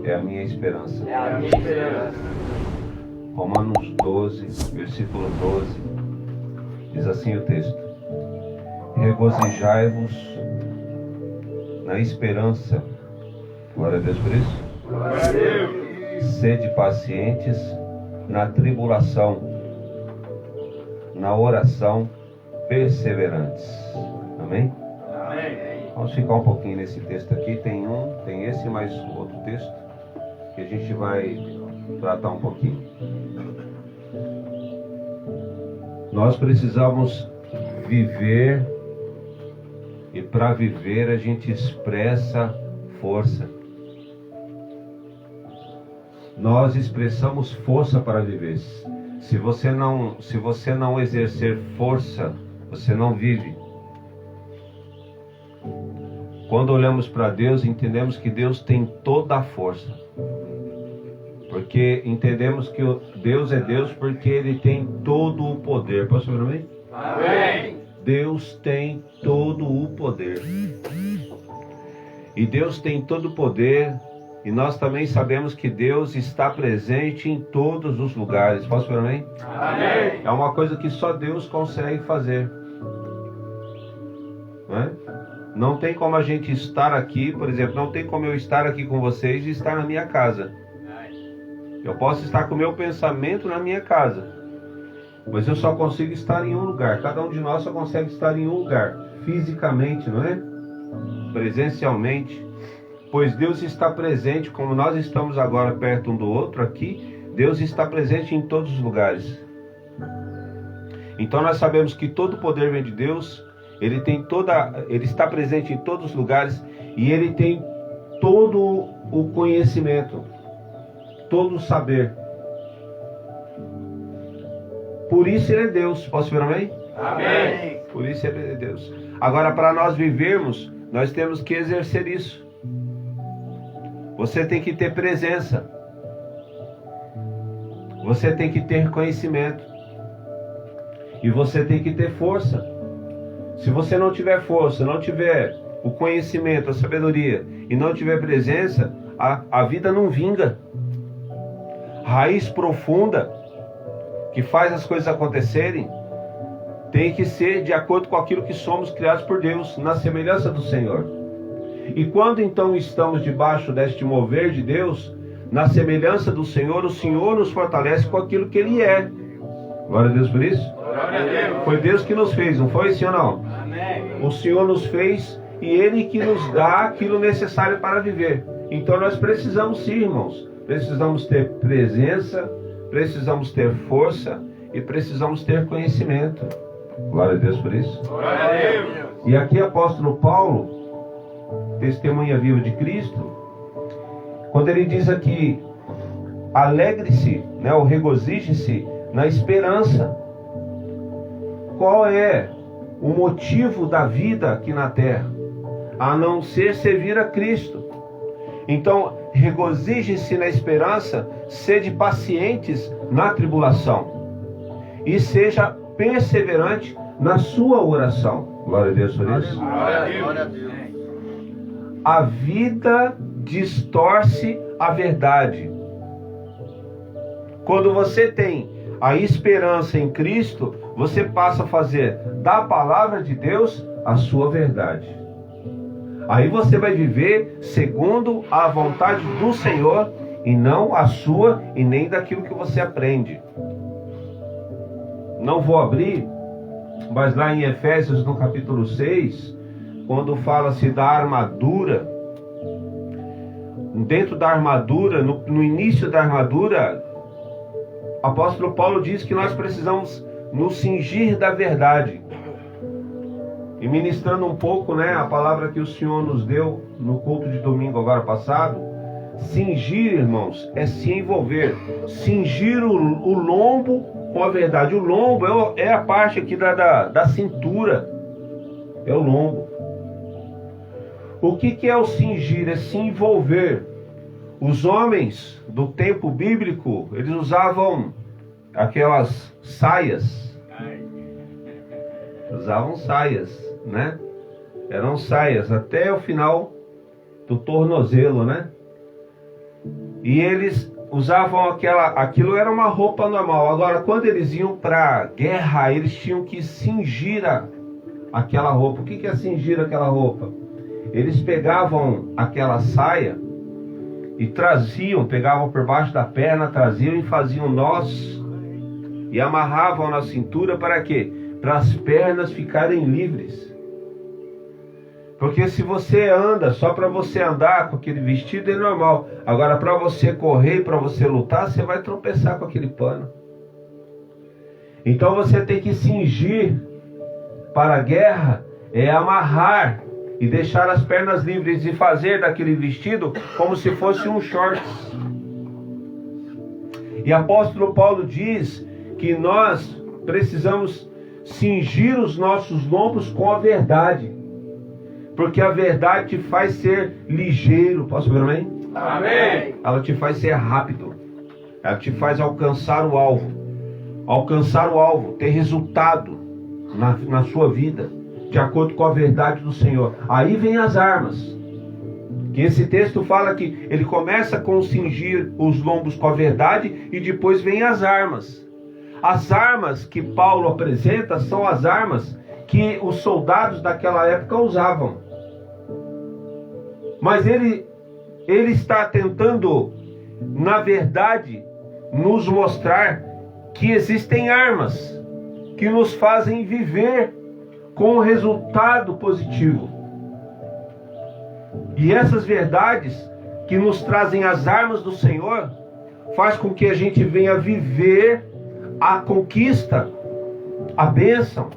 é a minha esperança. É a minha esperança. Romanos 12, versículo 12, diz assim o texto: regozijai-vos na esperança. Glória a Deus por isso. Glória a Deus. Sede pacientes na tribulação, na oração perseverantes. Amém? Amém. Vamos ficar um pouquinho nesse texto aqui. Tem esse mais outro texto que a gente vai tratar um pouquinho. Nós precisamos viver, e para viver a gente expressa força. Nós expressamos força para viver. Se você não exercer força, você não vive. Quando olhamos para Deus, entendemos que Deus tem toda a força. Porque entendemos que Deus é Deus porque Ele tem todo o poder. Posso ouvir amém? Amém. Deus tem todo o poder. E Deus tem todo o poder. E nós também sabemos que Deus está presente em todos os lugares. Posso ouvir amém? Amém. É uma coisa que só Deus consegue fazer. Não é? Não tem como a gente estar aqui, por exemplo, não tem como eu estar aqui com vocês e estar na minha casa. Eu posso estar com o meu pensamento na minha casa, mas eu só consigo estar em um lugar. Cada um de nós só consegue estar em um lugar, fisicamente, não é? Presencialmente. Pois Deus está presente, como nós estamos agora perto um do outro aqui, Deus está presente em todos os lugares. Então nós sabemos que todo o poder vem de Deus. Ele está presente em todos os lugares e Ele tem todo o conhecimento, todo o saber. Por isso Ele é Deus. Posso ver amém? Amém. Por isso Ele é Deus. Agora, para nós vivermos, nós temos que exercer isso. Você tem que ter presença. Você tem que ter conhecimento. E você tem que ter força. Se você não tiver força, não tiver o conhecimento, a sabedoria e não tiver presença, a vida não vinga. Raiz profunda que faz as coisas acontecerem tem que ser de acordo com aquilo que somos criados por Deus, na semelhança do Senhor. E quando então estamos debaixo deste mover de Deus, na semelhança do Senhor, o Senhor nos fortalece com aquilo que Ele é. Glória a Deus por isso. Glória a Deus. Foi Deus que nos fez, não foi, sim ou não? Amém. O Senhor nos fez e Ele que nos dá aquilo necessário para viver. Então nós precisamos sim, irmãos. Precisamos ter presença, precisamos ter força e precisamos ter conhecimento. Glória a Deus por isso. Glória a Deus. E aqui apóstolo Paulo, testemunha viva de Cristo, quando ele diz aqui, alegre-se, né, ou regozije-se na esperança. Qual é o motivo da vida aqui na terra? A não ser servir a Cristo. Então, regozije-se na esperança, sede pacientes na tribulação e seja perseverante na sua oração. Glória a Deus por isso. Glória a Deus. A vida distorce a verdade. Quando você tem a esperança em Cristo, você passa a fazer da palavra de Deus a sua verdade. Aí você vai viver segundo a vontade do Senhor e não a sua e nem daquilo que você aprende. Não vou abrir, mas lá em Efésios, no capítulo 6, quando fala-se da armadura, dentro da armadura, no início da armadura, o apóstolo Paulo diz que nós precisamos nos cingir da verdade. E ministrando um pouco, né, a palavra que o Senhor nos deu no culto de domingo agora passado, cingir, irmãos, é se envolver. Cingir o lombo com a verdade. O lombo é a parte aqui da cintura. É o lombo. O que é o cingir? É se envolver. Os homens do tempo bíblico, eles usavam aquelas saias. Usavam saias, né? Eram saias até o final do tornozelo, né? E eles usavam aquilo era uma roupa normal. Agora, quando eles iam para guerra, eles tinham que cingir aquela roupa. O que é cingir aquela roupa? Eles pegavam aquela saia e pegavam por baixo da perna, traziam e faziam nós e amarravam na cintura para quê? Para as pernas ficarem livres. Porque se você anda, só para você andar com aquele vestido é normal. Agora para você correr, para você lutar, você vai tropeçar com aquele pano. Então você tem que cingir para a guerra, é amarrar e deixar as pernas livres e fazer daquele vestido como se fosse um shorts. E apóstolo Paulo diz que nós precisamos cingir os nossos lombos com a verdade. Porque a verdade te faz ser ligeiro. Posso ver amém? Amém. Ela te faz ser rápido. Ela te faz alcançar o alvo. Alcançar o alvo, ter resultado na sua vida, de acordo com a verdade do Senhor. Aí vem as armas. Que esse texto fala que ele começa com cingir os lombos com a verdade e depois vem as armas. As armas que Paulo apresenta são as armas que os soldados daquela época usavam. Mas ele está tentando, na verdade, nos mostrar que existem armas que nos fazem viver com um resultado positivo. E essas verdades que nos trazem as armas do Senhor faz com que a gente venha viver a conquista, a bênção.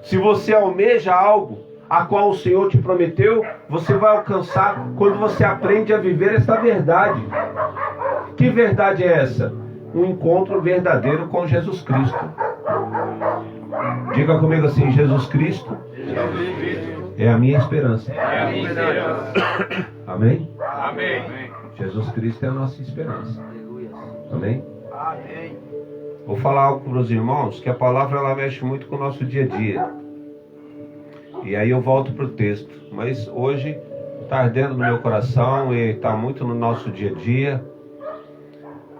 Se você almeja algo a qual o Senhor te prometeu, você vai alcançar quando você aprende a viver essa verdade. Que verdade é essa? Um encontro verdadeiro com Jesus Cristo. Diga comigo assim: Jesus Cristo é a minha esperança. Amém? Amém. Jesus Cristo é a nossa esperança. Amém? Amém. Vou falar algo para os irmãos, que a palavra ela mexe muito com o nosso dia a dia. E aí eu volto para o texto. Mas hoje está ardendo no meu coração e está muito no nosso dia a dia.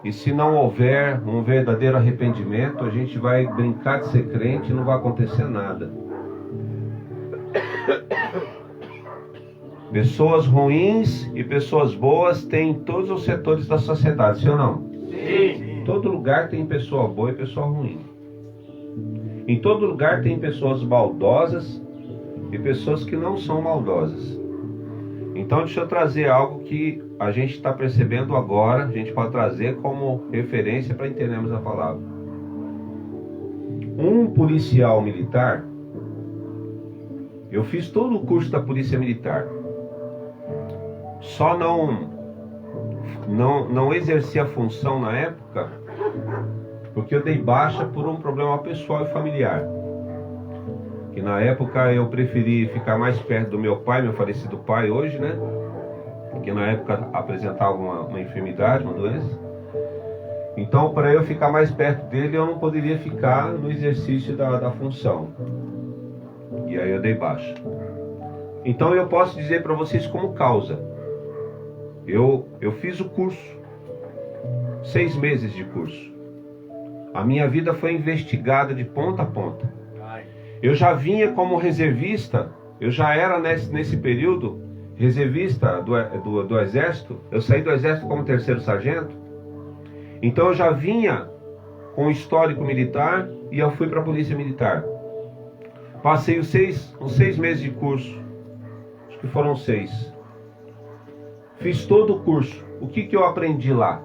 E se não houver um verdadeiro arrependimento, a gente vai brincar de ser crente e não vai acontecer nada. Pessoas ruins e pessoas boas tem em todos os setores da sociedade, sim ou não? Sim. Em todo lugar tem pessoa boa e pessoa ruim. Em todo lugar tem pessoas maldosas e pessoas que não são maldosas. Então deixa eu trazer algo que a gente está percebendo agora, a gente pode trazer como referência para entendermos a palavra. Um policial militar, eu fiz todo o curso da polícia militar, só não exerci a função na época, porque eu dei baixa por um problema pessoal e familiar. Que na época eu preferi ficar mais perto do meu pai, meu falecido pai hoje, né? Que na época apresentava uma enfermidade, uma doença. Então, para eu ficar mais perto dele, eu não poderia ficar no exercício da função. E aí eu dei baixa. Então eu posso dizer para vocês como causa. Eu fiz o curso, 6 meses de curso. A minha vida foi investigada de ponta a ponta. Eu já vinha como reservista, eu já era nesse período reservista do Exército. Eu saí do Exército como 3º sargento. Então eu já vinha com histórico militar e eu fui para a Polícia Militar. Passei uns 6 meses de curso, acho que foram 6. Fiz todo o curso. O que eu aprendi lá?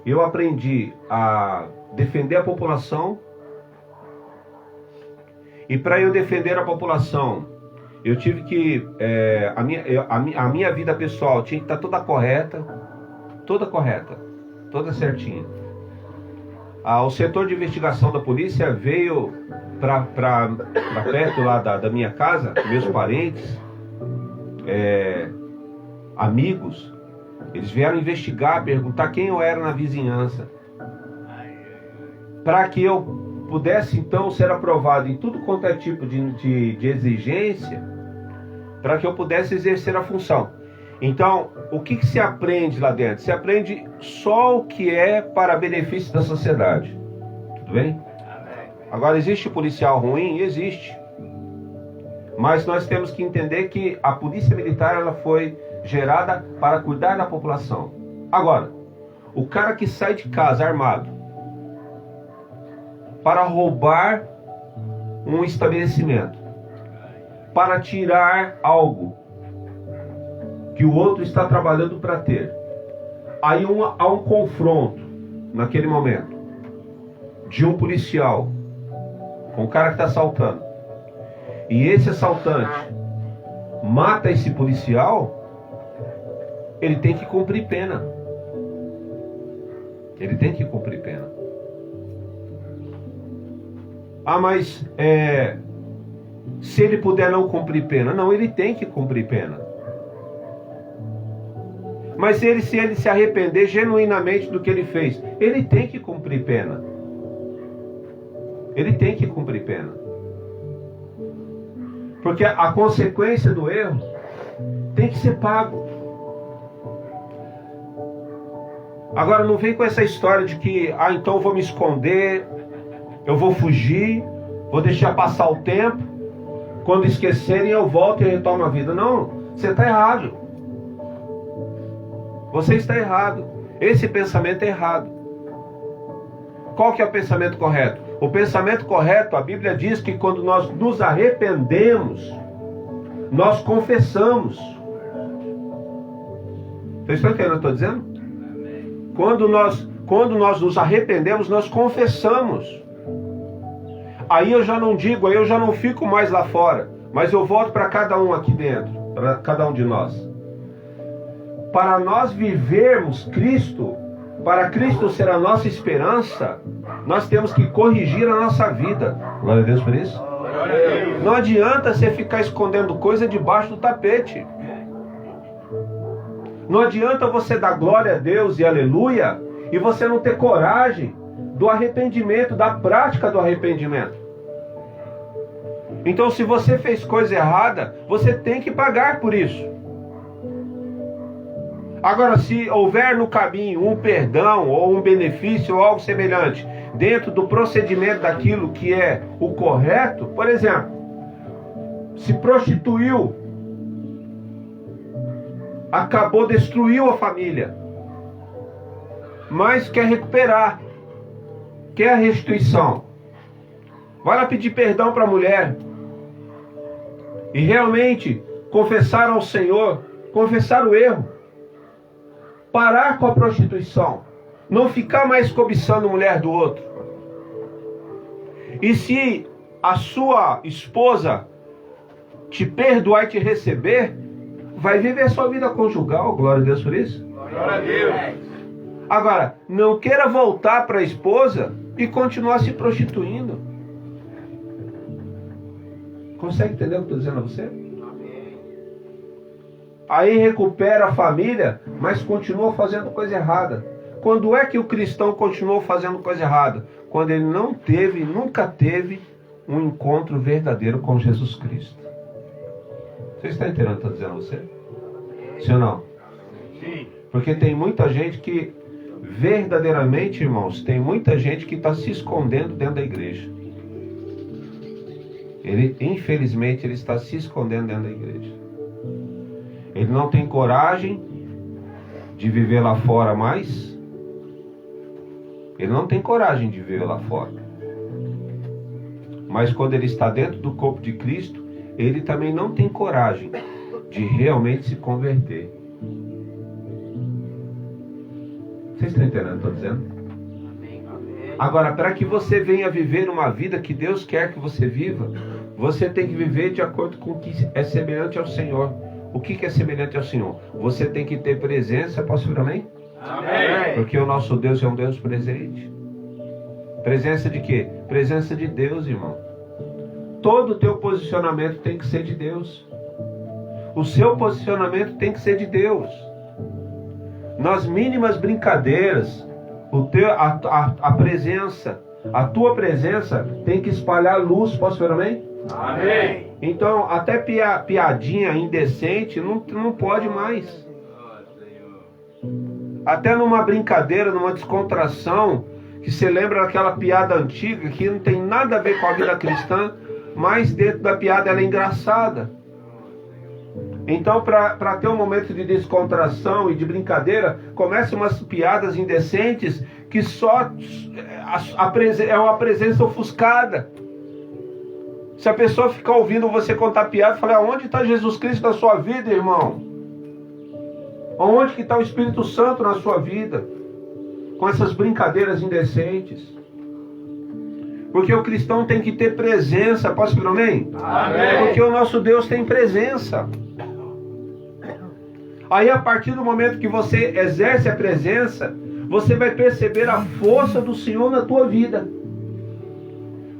Eu aprendi a defender a população. E para eu defender a população, eu tive que... a minha vida pessoal tinha que estar toda correta, toda certinha. O setor de investigação da polícia veio para perto lá da minha casa, meus parentes, amigos. Eles vieram investigar, perguntar quem eu era na vizinhança, para que eu pudesse então ser aprovado em tudo quanto é tipo de exigência, para que eu pudesse exercer a função. Então, o que se aprende lá dentro? Se aprende só o que é para benefício da sociedade. Tudo bem? Agora, existe policial ruim? Existe. Mas nós temos que entender que a polícia militar ela foi gerada para cuidar da população. Agora, o cara que sai de casa armado para roubar um estabelecimento, para tirar algo que o outro está trabalhando para ter. Aí há um confronto, naquele momento, de um policial com o cara que está assaltando. E esse assaltante mata esse policial, ele tem que cumprir pena. Ele tem que cumprir pena. Ah, mas se ele puder não cumprir pena, não, ele tem que cumprir pena. Mas se ele se arrepender genuinamente do que ele fez, ele tem que cumprir pena. Ele tem que cumprir pena. Porque a consequência do erro tem que ser pago. Agora não vem com essa história de que, então eu vou me esconder, eu vou fugir, vou deixar passar o tempo, quando esquecerem eu volto e retomo a vida. Não, você está errado. Você está errado. Esse pensamento é errado. Qual que é o pensamento correto? O pensamento correto, a Bíblia diz que quando nós nos arrependemos, nós confessamos. Vocês estão entendendo o que eu estou dizendo? Quando nós nos arrependemos, nós confessamos. Aí eu já não digo, aí eu já não fico mais lá fora, mas eu volto para cada um aqui dentro, para cada um de nós. Para nós vivermos Cristo, para Cristo ser a nossa esperança, nós temos que corrigir a nossa vida. Glória a Deus por isso. Não adianta você ficar escondendo coisa debaixo do tapete. Não adianta você dar glória a Deus e aleluia e você não ter coragem do arrependimento, da prática do arrependimento. Então, se você fez coisa errada, você tem que pagar por isso. Agora, se houver no caminho um perdão ou um benefício ou algo semelhante, dentro do procedimento daquilo que é o correto, por exemplo, se prostituiu, acabou, destruiu a família, mas quer recuperar, quer a restituição, vai lá pedir perdão para a mulher e realmente confessar ao Senhor, confessar o erro, parar com a prostituição, não ficar mais cobiçando a mulher do outro. E se a sua esposa te perdoar e te receber, vai viver sua vida conjugal. Glória a Deus por isso. Glória a Deus. Agora, não queira voltar para a esposa e continuar se prostituindo. Consegue entender o que eu estou dizendo a você? Aí recupera a família, mas continua fazendo coisa errada. Quando é que o cristão continuou fazendo coisa errada? Quando ele não teve, nunca teve um encontro verdadeiro com Jesus Cristo. Você está entendendo o que eu estou dizendo a você? Sim ou não? Sim. Porque tem muita gente que, verdadeiramente, irmãos, tem muita gente que está se escondendo dentro da igreja. Infelizmente, ele está se escondendo dentro da igreja. Ele não tem coragem de viver lá fora mais. Ele não tem coragem de viver lá fora. Mas quando ele está dentro do corpo de Cristo, ele também não tem coragem de realmente se converter. Vocês estão entendendo o que eu estou dizendo? Agora, para que você venha viver uma vida que Deus quer que você viva, você tem que viver de acordo com o que é semelhante ao Senhor. O que é semelhante ao Senhor? Você tem que ter presença, posso ouvir amém? Amém. Porque o nosso Deus é um Deus presente. Presença de quê? Presença de Deus, irmão. Todo o teu posicionamento tem que ser de Deus. O seu posicionamento tem que ser de Deus. Nas mínimas brincadeiras, a presença, a tua presença tem que espalhar luz, posso ouvir amém? Amém. Então, até piadinha indecente não pode mais. até numa brincadeira, numa descontração, que você lembra daquela piada antiga, que não tem nada a ver com a vida cristã, mas dentro da piada ela é engraçada. Então, para ter um momento de descontração e de brincadeira, começam umas piadas indecentes que só é uma presença ofuscada. Se a pessoa ficar ouvindo você contar piada, fala: onde está Jesus Cristo na sua vida, irmão? Onde que está o Espírito Santo na sua vida? Com essas brincadeiras indecentes. Porque o cristão tem que ter presença. Posso ouvir um amém? Amém. Porque o nosso Deus tem presença. Aí, a partir do momento que você exerce a presença, você vai perceber a força do Senhor na tua vida.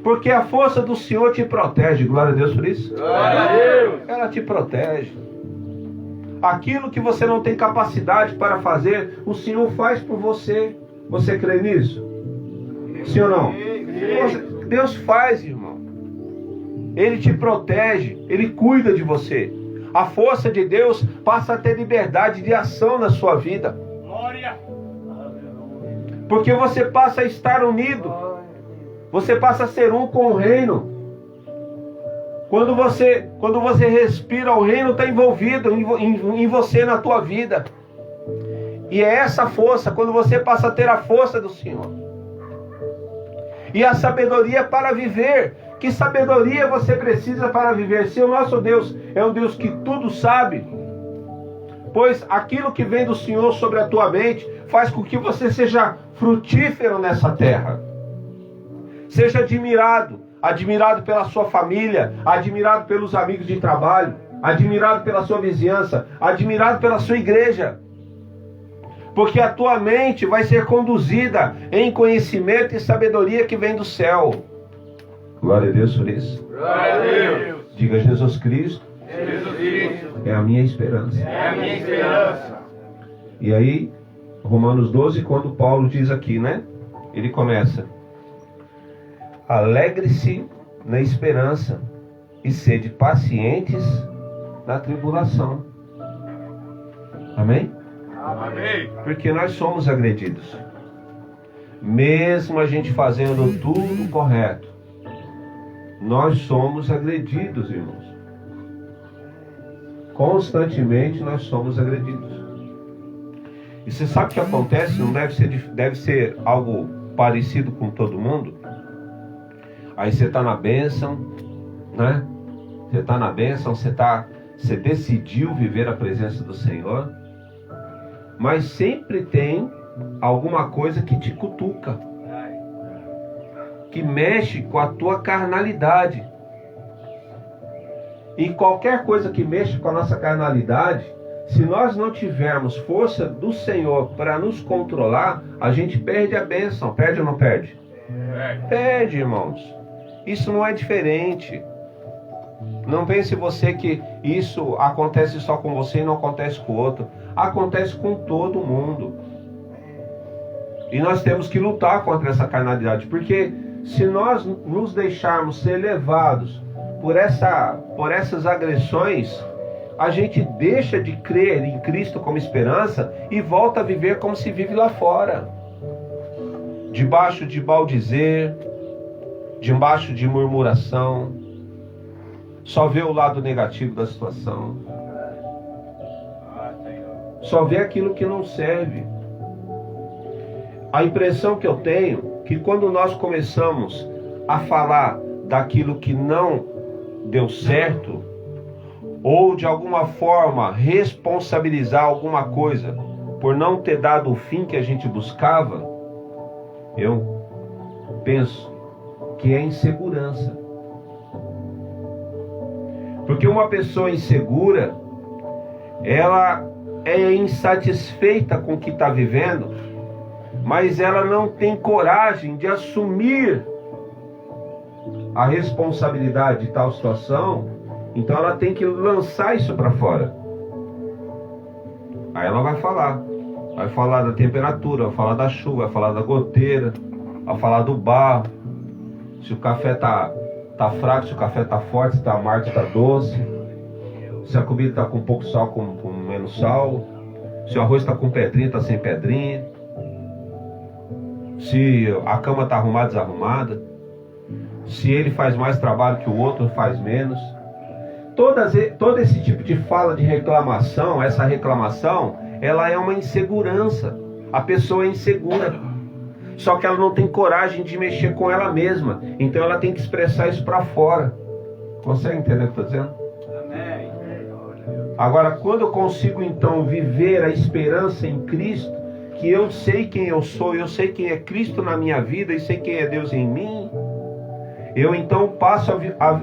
Porque a força do Senhor te protege. Glória a Deus por isso. Glória a Deus. Ela te protege. Aquilo que você não tem capacidade para fazer, o Senhor faz por você. Você crê nisso? Sim ou não? Deus faz, irmão. Ele te protege. Ele cuida de você. A força de Deus passa a ter liberdade de ação na sua vida. Glória. Porque você passa a estar unido. Você passa a ser um com o reino. Quando você respira, o reino está envolvido em você, na tua vida. E é essa força, quando você passa a ter a força do Senhor. E a sabedoria para viver. Que sabedoria você precisa para viver? Se o nosso Deus é um Deus que tudo sabe, pois aquilo que vem do Senhor sobre a tua mente faz com que você seja frutífero nessa terra. Seja admirado pela sua família, admirado pelos amigos de trabalho, admirado pela sua vizinhança, admirado pela sua igreja. Porque a tua mente vai ser conduzida em conhecimento e sabedoria que vem do céu. Glória a Deus por isso. Glória a Deus. Diga: Jesus Cristo Jesus Cristo é a minha esperança. é a minha esperança. E aí, Romanos 12, quando Paulo diz aqui, né? Ele começa: alegre-se na esperança e sede pacientes na tribulação. Amém? Amém. Porque nós somos agredidos. Mesmo a gente fazendo tudo correto, nós somos agredidos, irmãos. Constantemente nós somos agredidos. E você sabe o que acontece? Não deve ser algo parecido com todo mundo? Aí você está na bênção, né? Você está na bênção, você decidiu viver a presença do Senhor, mas sempre tem alguma coisa que te cutuca, que mexe com a tua carnalidade. E qualquer coisa que mexe com a nossa carnalidade, se nós não tivermos força do Senhor para nos controlar, a gente perde a bênção. Perde ou não perde? Perde, irmãos. Isso não é diferente. Não pense você que isso acontece só com você e não acontece com o outro. Acontece com todo mundo. E nós temos que lutar contra essa carnalidade, porque se nós nos deixarmos ser levados por essas agressões, a gente deixa de crer em Cristo como esperança e volta a viver como se vive lá fora, debaixo de maldizer, debaixo de murmuração, só vê o lado negativo da situação, só vê aquilo que não serve. A impressão que eu tenho é que quando nós começamos a falar daquilo que não deu certo, ou de alguma forma responsabilizar alguma coisa por não ter dado o fim que a gente buscava, eu penso que é insegurança. Porque uma pessoa insegura, ela é insatisfeita com o que está vivendo, mas ela não tem coragem de assumir a responsabilidade de tal situação. Então ela tem que lançar isso para fora. Aí ela vai falar da temperatura, vai falar da chuva, vai falar da goteira, vai falar do barro, se o café tá fraco, se o café tá forte, se tá amargo, se tá doce, se a comida tá com pouco sal, com menos sal. Se o arroz está com pedrinha, está sem pedrinha. Se a cama está arrumada, desarrumada. Se ele faz mais trabalho que o outro, faz menos. Todo esse tipo de fala de reclamação, essa reclamação, ela é uma insegurança. A pessoa é insegura. Só que ela não tem coragem de mexer com ela mesma. Então ela tem que expressar isso para fora. Consegue entender o que eu estou dizendo? Amém. Agora, quando eu consigo então viver a esperança em Cristo, que eu sei quem eu sou, eu sei quem é Cristo na minha vida e sei quem é Deus em mim, eu então passo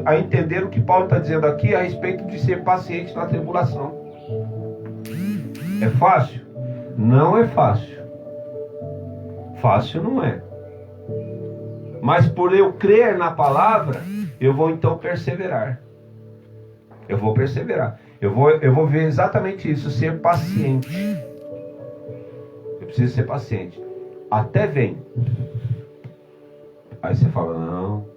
a entender o que Paulo está dizendo aqui a respeito de ser paciente na tribulação. É fácil? Não é fácil. Fácil não é. Mas por eu crer na palavra, eu vou então perseverar. Eu vou perseverar. Eu vou ver exatamente isso, ser paciente. Eu preciso ser paciente. Até vem. Aí você fala, não.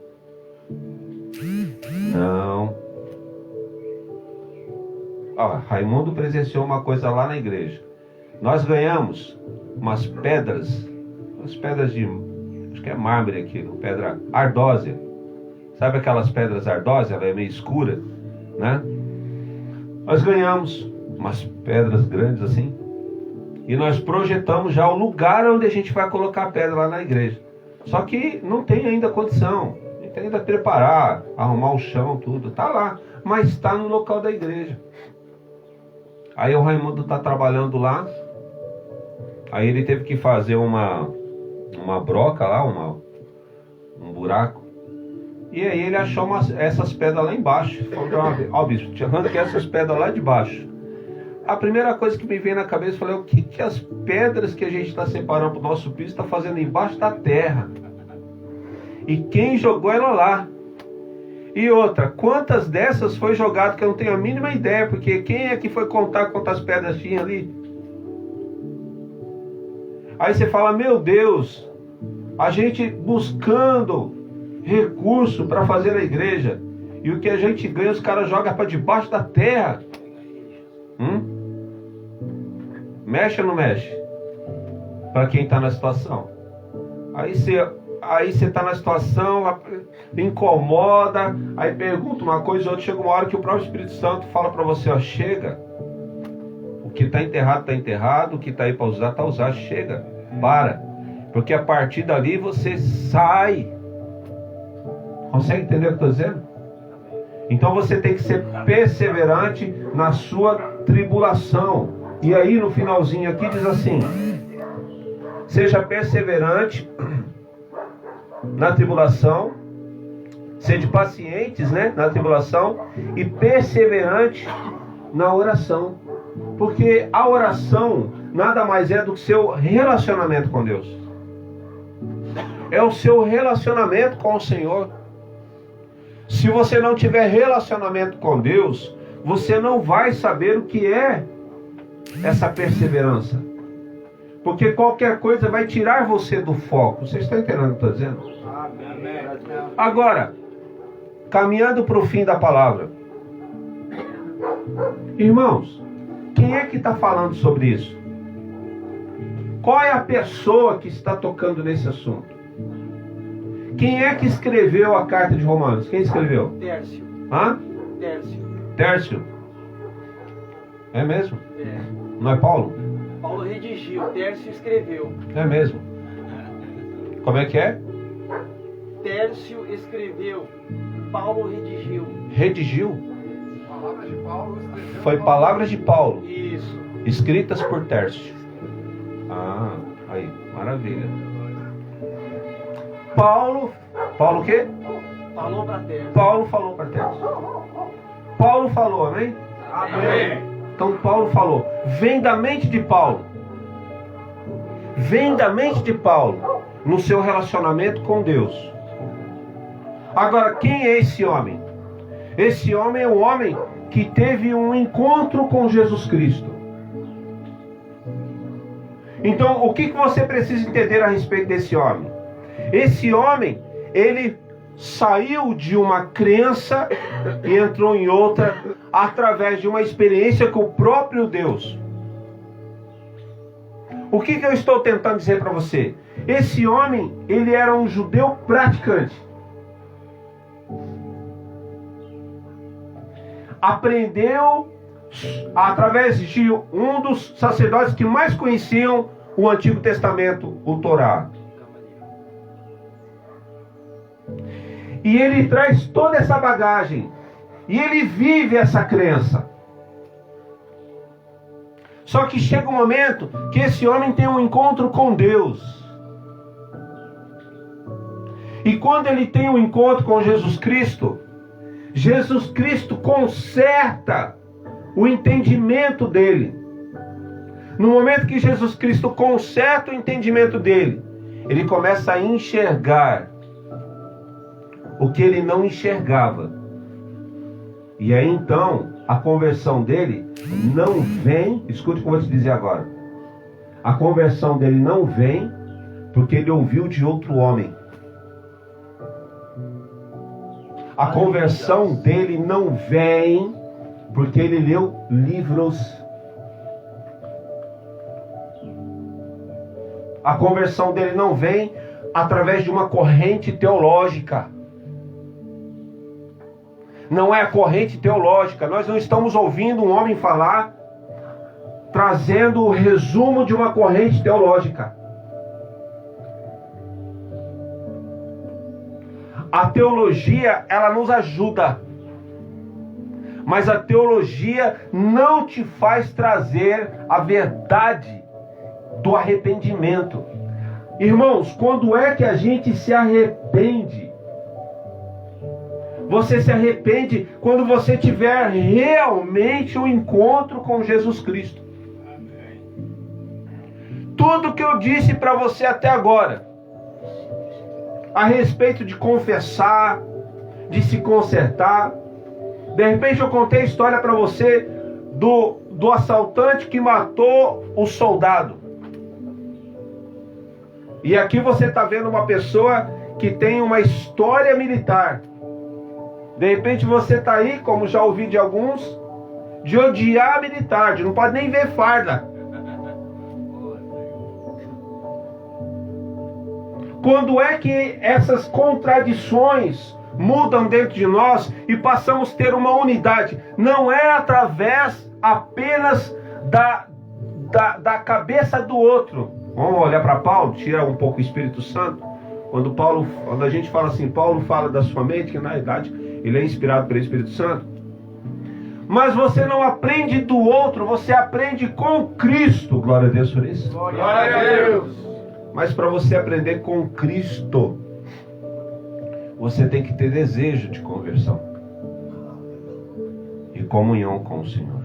Ó, Raimundo presenciou uma coisa lá na igreja. Nós ganhamos umas pedras de, acho que é mármore aquilo, pedra ardósia. Sabe aquelas pedras ardósias? Ela é meio escura, né? Nós ganhamos umas pedras grandes assim. E nós projetamos já o lugar onde a gente vai colocar a pedra lá na igreja. Só que não tem ainda condição. A gente ainda preparar, arrumar o chão, tudo. Tá lá, mas está no local da igreja. Aí o Raimundo está trabalhando lá. Aí ele teve que fazer uma broca lá, um buraco. E aí ele achou essas pedras lá embaixo. Falou, ó bispo, tirando que essas pedras lá de baixo. A primeira coisa que me veio na cabeça, eu falei, o que as pedras que a gente está separando para o nosso piso está fazendo embaixo da terra? E quem jogou ela lá? E outra, quantas dessas foi jogado que eu não tenho a mínima ideia, porque quem é que foi contar quantas pedras tinha ali? Aí você fala, meu Deus, a gente buscando recurso para fazer a igreja, e o que a gente ganha os caras jogam para debaixo da terra. Mexe ou não mexe? Para quem está na situação. Aí você está na situação, incomoda, aí pergunta uma coisa, outra, chega uma hora que o próprio Espírito Santo fala para você, ó, chega. O que está enterrado, o que está aí para usar, está usado, chega, para. Porque a partir dali você sai. Consegue entender o que eu estou dizendo? Então você tem que ser perseverante na sua tribulação. E aí no finalzinho aqui diz assim: seja perseverante na tribulação, sede pacientes, né, na tribulação, e perseverante na oração. Porque a oração nada mais é do que seu relacionamento com Deus. É o seu relacionamento com o Senhor. Se você não tiver relacionamento com Deus, você não vai saber o que é essa perseverança. Porque qualquer coisa vai tirar você do foco. Você está entendendo o que eu estou dizendo? Agora, caminhando para o fim da palavra. Irmãos, quem é que está falando sobre isso? Qual é a pessoa que está tocando nesse assunto? Quem é que escreveu a carta de Romanos? Quem escreveu? Tércio. Hã? Tércio. Tércio. É mesmo? É. Não é Paulo? Paulo redigiu, Tércio escreveu. É mesmo. Como é que é? Tércio escreveu, Paulo redigiu. Redigiu? Palavras de Paulo. Foi palavras de Paulo, Isso. escritas por Tércio. Ah, aí, maravilha. Paulo o quê? Falou para Tércio. Paulo falou para Tércio. Paulo falou, amém? Amém. Então Paulo falou, vem da mente de Paulo. Vem da mente de Paulo no seu relacionamento com Deus. Agora, quem é esse homem? Esse homem é um homem que teve um encontro com Jesus Cristo. Então, o que você precisa entender a respeito desse homem? Esse homem, ele saiu de uma crença e entrou em outra através de uma experiência com o próprio Deus. O que eu estou tentando dizer para você? Esse homem, ele era um judeu praticante. Aprendeu através de um dos sacerdotes que mais conheciam o Antigo Testamento, o Torá. E ele traz toda essa bagagem. E ele vive essa crença. Só que chega um momento que esse homem tem um encontro com Deus. E quando ele tem um encontro com Jesus Cristo conserta o entendimento dele. No momento que Jesus Cristo conserta o entendimento dele, ele começa a enxergar o que ele não enxergava. E aí então, a conversão dele não vem, escute o que eu vou te dizer agora. A conversão dele não vem porque ele ouviu de outro homem. A conversão dele não vem porque ele leu livros. A conversão dele não vem através de uma corrente teológica. Não é a corrente teológica. Nós não estamos ouvindo um homem falar trazendo o resumo de uma corrente teológica. A teologia, ela nos ajuda. Mas a teologia não te faz trazer a verdade do arrependimento. Irmãos, quando é que a gente se arrepende? Você se arrepende quando você tiver realmente um encontro com Jesus Cristo. Tudo que eu disse para você até agora, a respeito de confessar, de se consertar. De repente eu contei a história para você do assaltante que matou o soldado. E aqui você está vendo uma pessoa que tem uma história militar. De repente você está aí, como já ouvi de alguns, de odiar militar, de não pode nem ver farda. Quando é que essas contradições mudam dentro de nós e passamos a ter uma unidade? Não é através apenas da cabeça do outro. Vamos olhar para Paulo, tirar um pouco o Espírito Santo. Quando a gente fala assim, Paulo fala da sua mente, que na verdade ele é inspirado pelo Espírito Santo. Mas você não aprende do outro, você aprende com Cristo. Glória a Deus por isso. Glória a Deus. Mas para você aprender com Cristo, você tem que ter desejo de conversão e comunhão com o Senhor.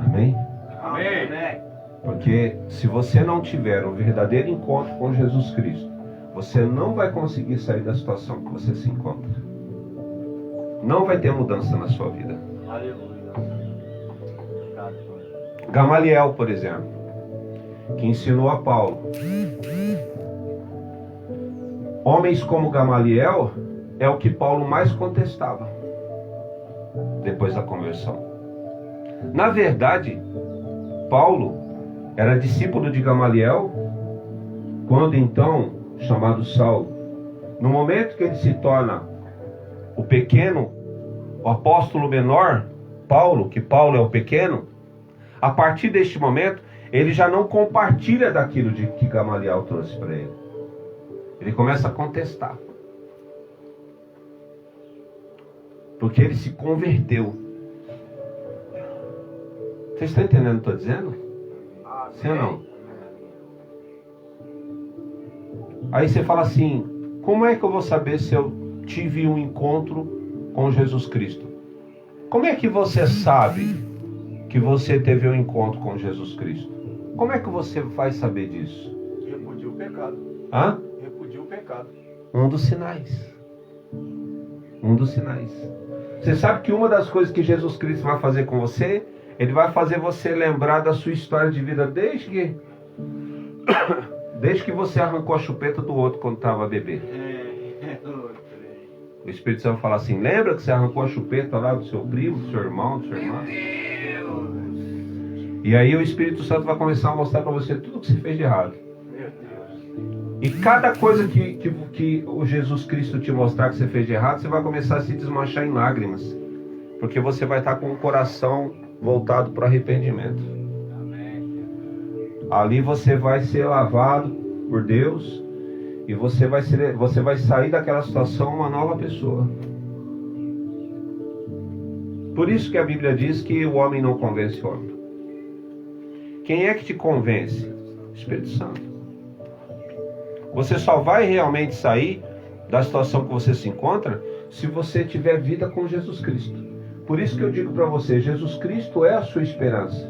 Amém? Amém. Porque se você não tiver um verdadeiro encontro com Jesus Cristo, você não vai conseguir sair da situação que você se encontra. Não vai ter mudança na sua vida. Aleluia. Gamaliel, por exemplo, que ensinou a Paulo. Homens como Gamaliel é o que Paulo mais contestava depois da conversão. Na verdade, Paulo era discípulo de Gamaliel quando então, chamado Saulo, no momento que ele se torna o pequeno, o apóstolo menor, Paulo, que Paulo é o pequeno, a partir deste momento, ele já não compartilha daquilo que Gamaliel trouxe para ele. Ele começa a contestar. Porque ele se converteu. Vocês estão entendendo o que eu estou dizendo? Sim ou não? Aí você fala assim, como é que eu vou saber se eu tive um encontro com Jesus Cristo? Como é que você sabe que você teve um encontro com Jesus Cristo? Como é que você vai saber disso? Repudia o pecado. Hã? Repudia o pecado. Um dos sinais. Um dos sinais. Você sabe que uma das coisas que Jesus Cristo vai fazer com você, Ele vai fazer você lembrar da sua história de vida desde que você arrancou a chupeta do outro quando estava bebê. O Espírito Santo vai falar assim, lembra que você arrancou a chupeta lá do seu primo, do seu irmão, do seu irmão? E aí o Espírito Santo vai começar a mostrar para você tudo que você fez de errado. Meu Deus. E cada coisa que o Jesus Cristo te mostrar que você fez de errado, você vai começar a se desmanchar em lágrimas. Porque você vai estar com o coração voltado para o arrependimento. Ali você vai ser lavado por Deus e você vai sair daquela situação uma nova pessoa. Por isso que a Bíblia diz que o homem não convence o homem. Quem é que te convence? O Espírito Santo. Você só vai realmente sair da situação que você se encontra se você tiver vida com Jesus Cristo. Por isso que eu digo para você, Jesus Cristo é a sua esperança.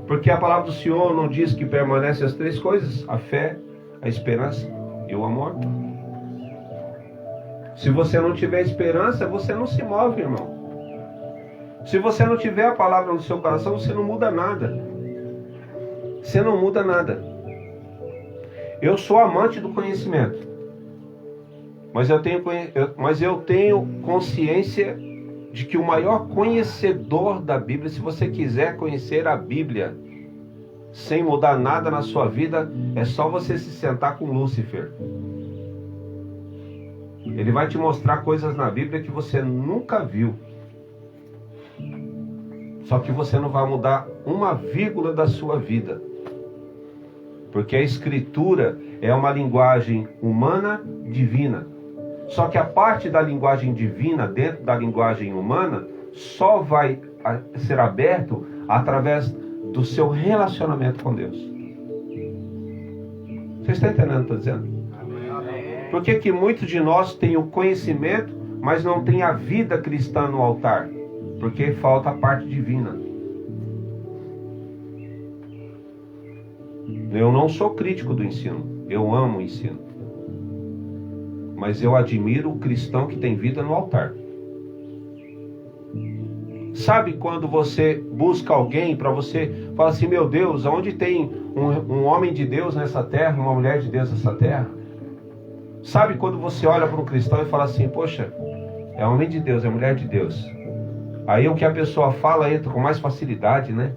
Porque a palavra do Senhor não diz que permanece as três coisas: a fé, a esperança e o amor. Se você não tiver esperança, você não se move, irmão. Se você não tiver a palavra no seu coração, você não muda nada. Você não muda nada. Eu sou amante do conhecimento. Mas eu tenho consciência de que o maior conhecedor da Bíblia, se você quiser conhecer a Bíblia sem mudar nada na sua vida, é só você se sentar com Lúcifer. Ele vai te mostrar coisas na Bíblia que você nunca viu. Só que você não vai mudar uma vírgula da sua vida. Porque a Escritura é uma linguagem humana divina. Só que a parte da linguagem divina dentro da linguagem humana só vai ser aberto através do seu relacionamento com Deus. Você está entendendo o que eu estou dizendo? Amém. Por que muitos de nós têm o conhecimento, mas não têm a vida cristã no altar? Porque falta a parte divina. Eu não sou crítico do ensino. Eu amo o ensino. Mas eu admiro o cristão que tem vida no altar. Sabe quando você busca alguém para você falar assim: meu Deus, onde tem um homem de Deus nessa terra, uma mulher de Deus nessa terra? Sabe quando você olha para um cristão e fala assim: poxa, é homem de Deus, é mulher de Deus. Aí o que a pessoa fala entra com mais facilidade, né?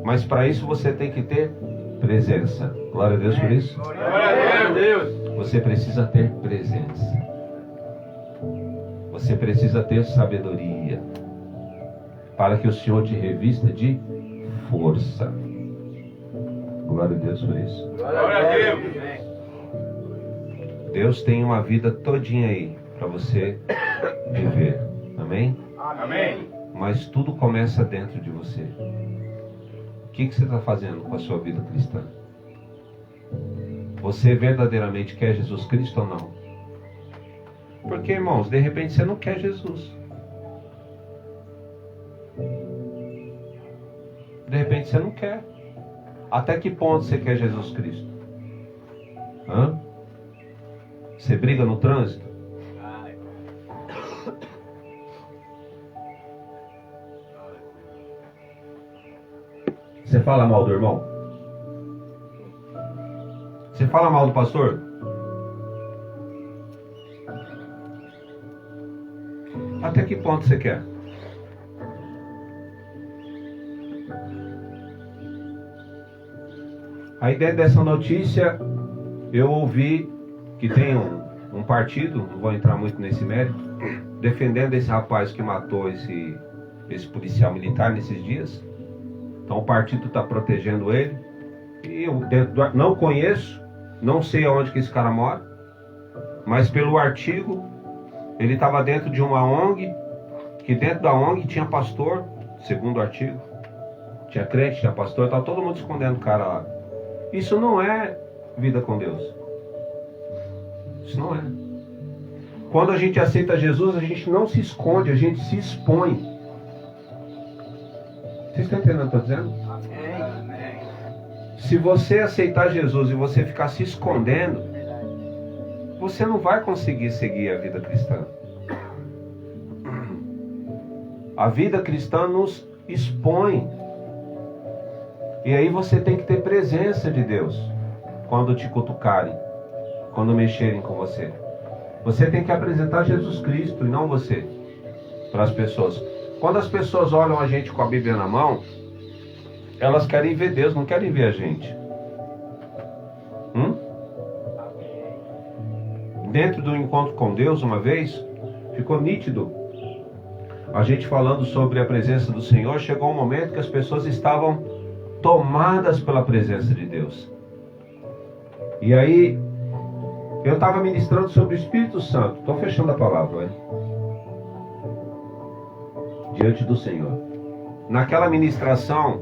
Mas para isso você tem que ter presença. Glória a Deus por isso. Glória a Deus. Você precisa ter presença. Você precisa ter sabedoria. Para que o Senhor te revista de força. Glória a Deus por isso. Glória a Deus. Deus tem uma vida todinha aí para você viver. Amém? Amém. Mas tudo começa dentro de você. O que você está fazendo com a sua vida cristã? Você verdadeiramente quer Jesus Cristo ou não? Porque, irmãos, de repente você não quer Jesus. De repente você não quer. Até que ponto você quer Jesus Cristo? Hã? Você briga no trânsito? Você fala mal do irmão? Você fala mal do pastor? Até que ponto você quer? Aí dentro dessa notícia eu ouvi que tem um partido, não vou entrar muito nesse mérito, defendendo esse rapaz que matou esse policial militar nesses dias. Então o partido está protegendo ele. E eu não conheço, não sei aonde que esse cara mora, mas pelo artigo, ele estava dentro de uma ONG, que dentro da ONG tinha pastor, segundo o artigo. Tinha crente, tinha pastor, estava todo mundo escondendo o cara lá. Isso não é vida com Deus. Isso não é. Quando a gente aceita Jesus, a gente não se esconde, a gente se expõe. Vocês estão entendendo o que eu estou dizendo? Amém. Se você aceitar Jesus e você ficar se escondendo, você não vai conseguir seguir a vida cristã. A vida cristã nos expõe. E aí você tem que ter presença de Deus quando te cutucarem, quando mexerem com você. Você tem que apresentar Jesus Cristo e não você para as pessoas. Quando as pessoas olham a gente com a Bíblia na mão, elas querem ver Deus, não querem ver a gente. Dentro do encontro com Deus, uma vez, ficou nítido. A gente falando sobre a presença do Senhor, chegou um momento que as pessoas estavam tomadas pela presença de Deus. E aí, eu estava ministrando sobre o Espírito Santo. Estou fechando a palavra, hein? Diante do Senhor. Naquela ministração,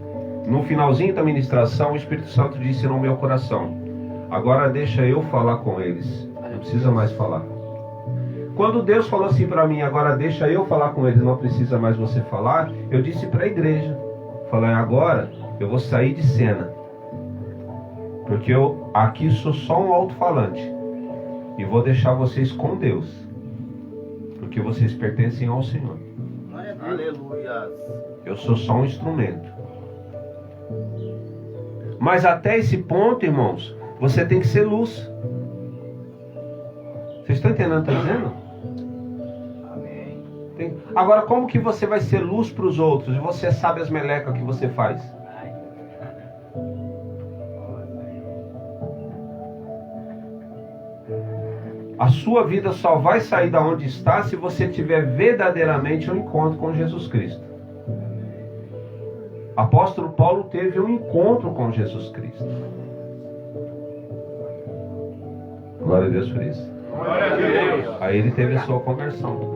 no finalzinho da ministração, o Espírito Santo disse no meu coração: agora deixa eu falar com eles. Não precisa mais falar. Quando Deus falou assim para mim: agora deixa eu falar com eles, não precisa mais você falar, eu disse para a igreja: falei, agora eu vou sair de cena, porque eu aqui sou só um alto-falante e vou deixar vocês com Deus, porque vocês pertencem ao Senhor. Aleluia. Eu sou só um instrumento. Mas até esse ponto, irmãos, você tem que ser luz. Vocês estão entendendo o que eu estou dizendo? Amém. Agora, como que você vai ser luz para os outros e você sabe as melecas que você faz? A sua vida só vai sair da onde está se você tiver verdadeiramente um encontro com Jesus Cristo. Apóstolo Paulo teve um encontro com Jesus Cristo. Glória a Deus por isso. Glória a Deus. Aí ele teve a sua conversão.